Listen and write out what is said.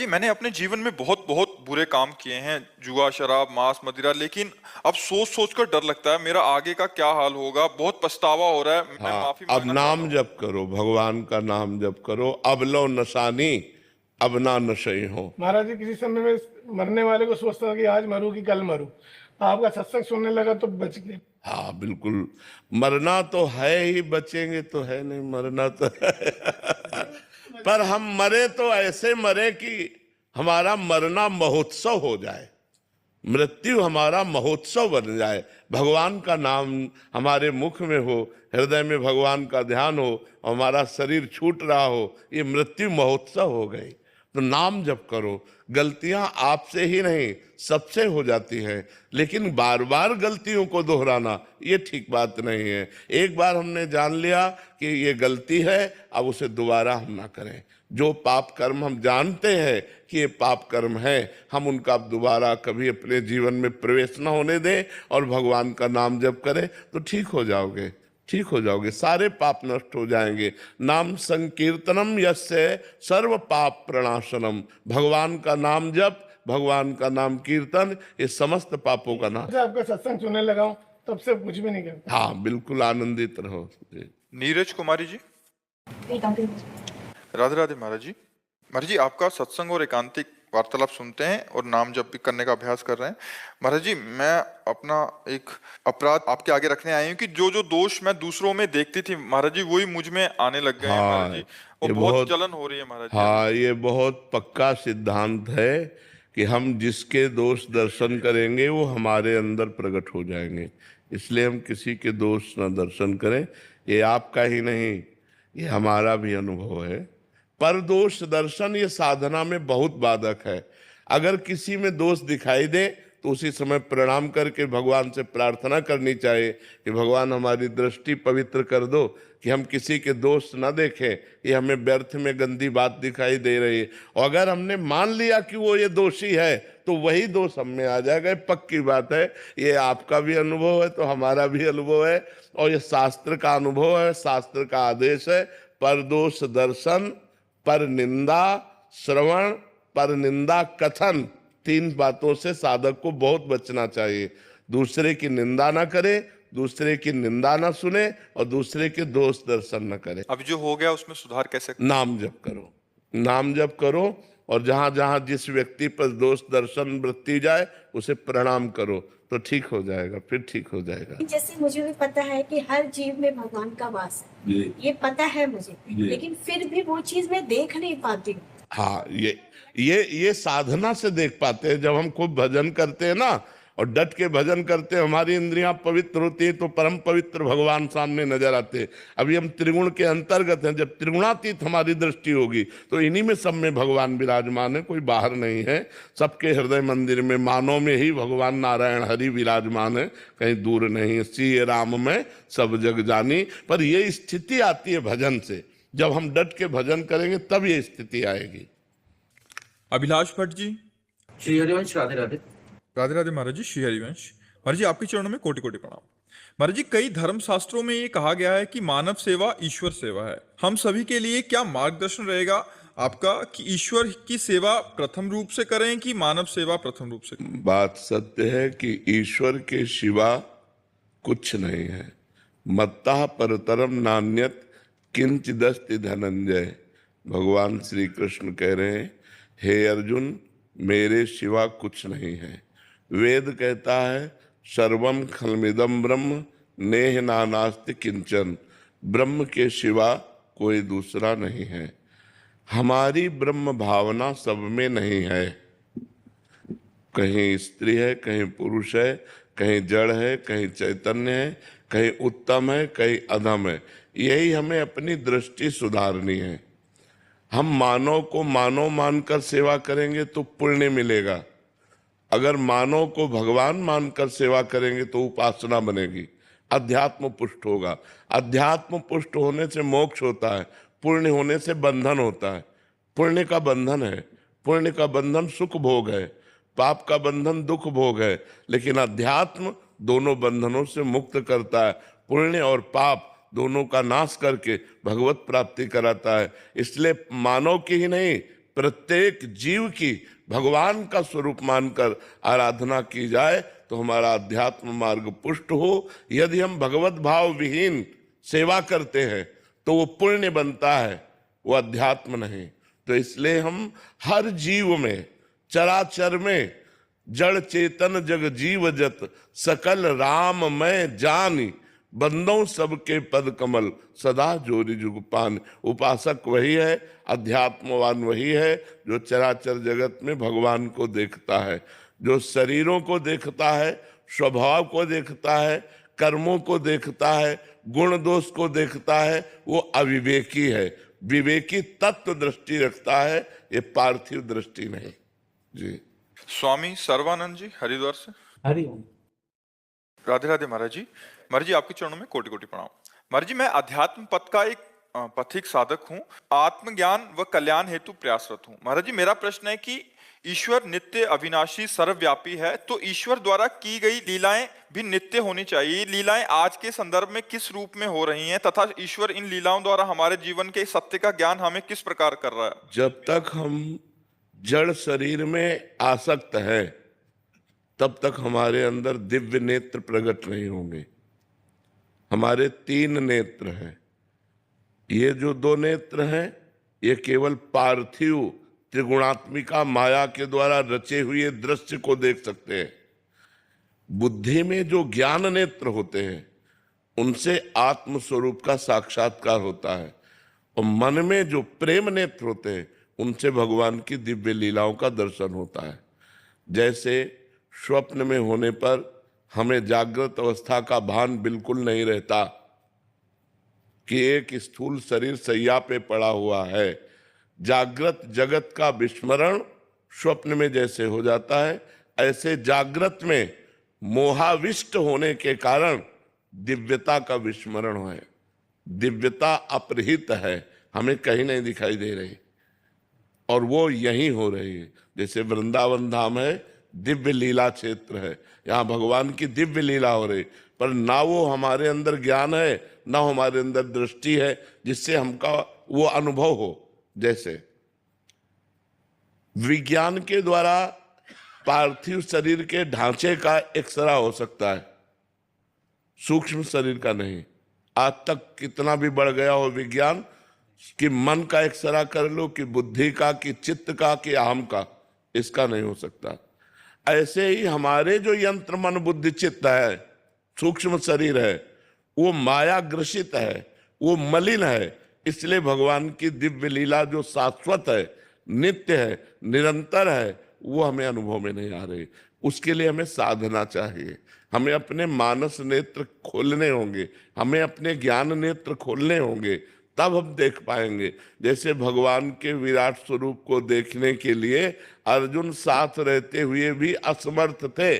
जी, मैंने अपने जीवन में बहुत बहुत बुरे काम किए हैं, जुआ, शराब, मांस, मदिरा। लेकिन अब सोच सोच कर डर लगता है, मेरा आगे का क्या हाल होगा। बहुत पछतावा हो रहा है। मैं हाँ, माफी अब मांगना चाहता नाम हूँ। जप करो, भगवान का नाम जप करो। अब लो नशानी, अब ना नशे हो। महाराज जी, किसी समय में मरने वाले को सोचता था कि आज मरूं कि कल मरूं। आपका सत्संग सुनने लगा तो बच गए। हाँ बिल्कुल, मरना तो है ही, बचेंगे तो है नहीं, मरना तो है। पर हम मरे तो ऐसे मरे कि हमारा मरना महोत्सव हो जाए, मृत्यु हमारा महोत्सव बन जाए। भगवान का नाम हमारे मुख में हो, हृदय में भगवान का ध्यान हो, हमारा शरीर छूट रहा हो, ये मृत्यु महोत्सव हो गई। तो नाम जप करो। गलतियां आपसे ही नहीं सबसे हो जाती हैं, लेकिन बार बार गलतियों को दोहराना ये ठीक बात नहीं है। एक बार हमने जान लिया कि ये गलती है, अब उसे दोबारा हम ना करें। जो पाप कर्म हम जानते हैं कि ये पाप कर्म है, हम उनका अब दोबारा कभी अपने जीवन में प्रवेश न होने दें और भगवान का नाम जप करें तो ठीक हो जाओगे, ठीक हो जाओगे, सारे पाप नष्ट हो जाएंगे। नाम संकीर्तनम यस्य सर्व पाप प्रणाशनम। भगवान का नाम जप, भगवान का नाम कीर्तन, ये समस्त पापों का नाश। जब आपका सत्संग सुनने लगा हूं तब से कुछ भी नहीं करता। हाँ बिल्कुल, आनंदित रहो जी। नीरज कुमारी जी, राधे राधे महाराज जी। महाराज जी, आपका सत्संग और एकांतिक वार्तालाप सुनते हैं और नाम जप भी करने का अभ्यास कर रहे हैं। महाराज जी, मैं अपना एक अपराध आपके आगे रखने आई हूँ कि जो जो दोष मैं दूसरों में देखती थी महाराज जी, वही मुझ में आने लग गए हैं महाराज हाँ जी। और ये बहुत बहुत, जलन हो रही है महाराज जी। हाँ ये बहुत पक्का सिद्धांत है कि हम जिसके दोष दर्शन करेंगे वो हमारे अंदर प्रकट हो जाएंगे। इसलिए हम किसी के दोष न दर्शन करें। ये आपका ही नहीं, ये हमारा भी अनुभव है। पर दोष दर्शन ये साधना में बहुत बाधक है। अगर किसी में दोष दिखाई दे तो उसी समय प्रणाम करके भगवान से प्रार्थना करनी चाहिए कि भगवान हमारी दृष्टि पवित्र कर दो, कि हम किसी के दोष न देखें, ये हमें व्यर्थ में गंदी बात दिखाई दे रही है। और अगर हमने मान लिया कि वो ये दोषी है तो वही दोष हम में आ जाएगा। ये पक्की बात है, ये आपका भी अनुभव है तो हमारा भी अनुभव है, और ये शास्त्र का अनुभव है, शास्त्र का आदेश है। पर दोष दर्शन, पर निंदा श्रवण, पर निंदा कथन, तीन बातों से साधक को बहुत बचना चाहिए। दूसरे की निंदा ना करे, दूसरे की निंदा ना सुने, और दूसरे के दोष दर्शन न करे। अब जो हो गया उसमें सुधार कैसे? नाम जप करो, नाम जप करो, और जहां जहां जिस व्यक्ति पर दोष दर्शन वृत्ति जाए उसे प्रणाम करो तो ठीक हो जाएगा, फिर ठीक हो जाएगा। जैसे मुझे भी पता है कि हर जीव में भगवान का वास है, ये पता है मुझे, लेकिन फिर भी वो चीज मैं देख नहीं पाती हूँ। हाँ, ये साधना से देख पाते हैं। जब हम खूब भजन करते हैं ना और डट के भजन करते हैं, हमारी इंद्रियां पवित्र होती है तो परम पवित्र भगवान सामने नजर आते हैं। अभी हम त्रिगुण के अंतर्गत हैं। जब त्रिगुणातीत हमारी दृष्टि होगी तो इन्हीं में सब में भगवान विराजमान है, कोई बाहर नहीं है। सबके हृदय मंदिर में, मानव में ही भगवान नारायण हरि विराजमान है, कहीं दूर नहीं। सिय राम में सब जग जानी। पर ये स्थिति आती है भजन से। जब हम डट के भजन करेंगे तब ये स्थिति आएगी। अभिलाष भट्ट जी, श्री हरिवंश, राधे राधे। राधे राधे महाराज जी। श्री हरिवंश महाराज जी, आपके चरणों में कोटि कोटि प्रणाम। महाराज जी, कई धर्म शास्त्रों में ये कहा गया है कि मानव सेवा ईश्वर सेवा है। हम सभी के लिए क्या मार्गदर्शन रहेगा आपका कि ईश्वर की सेवा प्रथम रूप से करें कि मानव सेवा प्रथम रूप से करें? बात सत्य है कि ईश्वर के सिवा कुछ नहीं है। मत्तः परतरम नान्यत किंचिदस्ति धनंजय। भगवान श्री कृष्ण कह रहे हैं, हे अर्जुन, मेरे सिवा कुछ नहीं है। वेद कहता है, सर्वम खलमिदम ब्रह्म नेह नानास्ति किंचन। ब्रह्म के सिवा कोई दूसरा नहीं है। हमारी ब्रह्म भावना सब में नहीं है। कहीं स्त्री है, कहीं पुरुष है, कहीं जड़ है, कहीं चैतन्य है, कहीं उत्तम है, कहीं अधम है। यही हमें अपनी दृष्टि सुधारनी है। हम मानव को मानव मानकर सेवा करेंगे तो पुण्य मिलेगा। अगर मानव को भगवान मानकर सेवा करेंगे तो उपासना बनेगी, अध्यात्म पुष्ट होगा। अध्यात्म पुष्ट होने से मोक्ष होता है, पुण्य होने से बंधन होता है। पुण्य का बंधन है, पुण्य का बंधन सुख भोग है, पाप का बंधन दुख भोग है। लेकिन अध्यात्म दोनों बंधनों से मुक्त करता है। पुण्य और पाप दोनों का नाश करके भगवत प्राप्ति कराता है। इसलिए मानव की ही नहीं, प्रत्येक जीव की भगवान का स्वरूप मानकर आराधना की जाए तो हमारा अध्यात्म मार्ग पुष्ट हो। यदि हम भगवत भाव विहीन सेवा करते हैं तो वो पुण्य बनता है, वो अध्यात्म नहीं। तो इसलिए हम हर जीव में, चराचर में, जड़ चेतन जग जीव जत सकल राम मैं जानी, बंदों सबके पद कमल सदा जोरी जुग पान। उपासक वही है, अध्यात्मवान वही है जो चराचर जगत में भगवान को देखता है। जो शरीरों को देखता है, स्वभाव को देखता है, कर्मों को देखता है, गुण दोष को देखता है, वो अविवेकी है। विवेकी तत्व दृष्टि रखता है, ये पार्थिव दृष्टि नहीं। जी। स्वामी सर्वानंद जी हरिद्वार से। हरिओम। राधे राधे महाराज जी। महाराज जी आपके चरणों में कोटि कोटि प्रणाम। महाराज जी मैं अध्यात्म पथ का एक पथिक साधक हूँ, आत्मज्ञान व कल्याण हेतु प्रयासरत हूँ। महाराज जी मेरा प्रश्न है कि ईश्वर नित्य अविनाशी सर्वव्यापी है, तो ईश्वर द्वारा की गई लीलाएं भी नित्य होनी चाहिए। लीलाएं आज के संदर्भ में किस रूप में हो रही हैं तथा ईश्वर इन लीलाओं द्वारा हमारे जीवन के सत्य का ज्ञान हमें किस प्रकार कर रहा है? जब तक हम जड़ शरीर में आसक्त है तब तक हमारे अंदर दिव्य नेत्र प्रकट नहीं होंगे। हमारे 3 नेत्र हैं। ये जो 2 नेत्र हैं ये केवल पार्थिव त्रिगुणात्मिका माया के द्वारा रचे हुए दृश्य को देख सकते हैं। बुद्धि में जो ज्ञान नेत्र होते हैं उनसे आत्म स्वरूप का साक्षात्कार होता है, और मन में जो प्रेम नेत्र होते हैं उनसे भगवान की दिव्य लीलाओं का दर्शन होता है। जैसे स्वप्न में होने पर हमें जागृत अवस्था का भान बिल्कुल नहीं रहता कि एक स्थूल शरीर शैया पे पड़ा हुआ है। जागृत जगत का विस्मरण स्वप्न में जैसे हो जाता है, ऐसे जागृत में मोहाविष्ट होने के कारण दिव्यता का विस्मरण है। दिव्यता अपरिहित है, हमें कहीं नहीं दिखाई दे रही, और वो यहीं हो रही है। जैसे वृंदावन धाम है, दिव्य लीला क्षेत्र है, यहाँ भगवान की दिव्य लीला हो रही, पर ना वो हमारे अंदर ज्ञान है, ना हमारे अंदर दृष्टि है जिससे हमका वो अनुभव हो। जैसे विज्ञान के द्वारा पार्थिव शरीर के ढांचे का एक्सरा हो सकता है, सूक्ष्म शरीर का नहीं। आज तक कितना भी बढ़ गया हो विज्ञान, कि मन का एक्सरा कर लो, कि बुद्धि का, कि चित्त का, कि अहम का, इसका नहीं हो सकता। ऐसे ही हमारे जो यंत्र मन बुद्धि चित्त है, सूक्ष्म शरीर है, वो माया ग्रसित है, वो मलिन है। इसलिए भगवान की दिव्य लीला जो शाश्वत है, नित्य है, निरंतर है, वो हमें अनुभव में नहीं आ रही। उसके लिए हमें साधना चाहिए, हमें अपने मानस नेत्र खोलने होंगे, हमें अपने ज्ञान नेत्र खोलने होंगे, तब हम देख पाएंगे। जैसे भगवान के विराट स्वरूप को देखने के लिए अर्जुन साथ रहते हुए भी असमर्थ थे,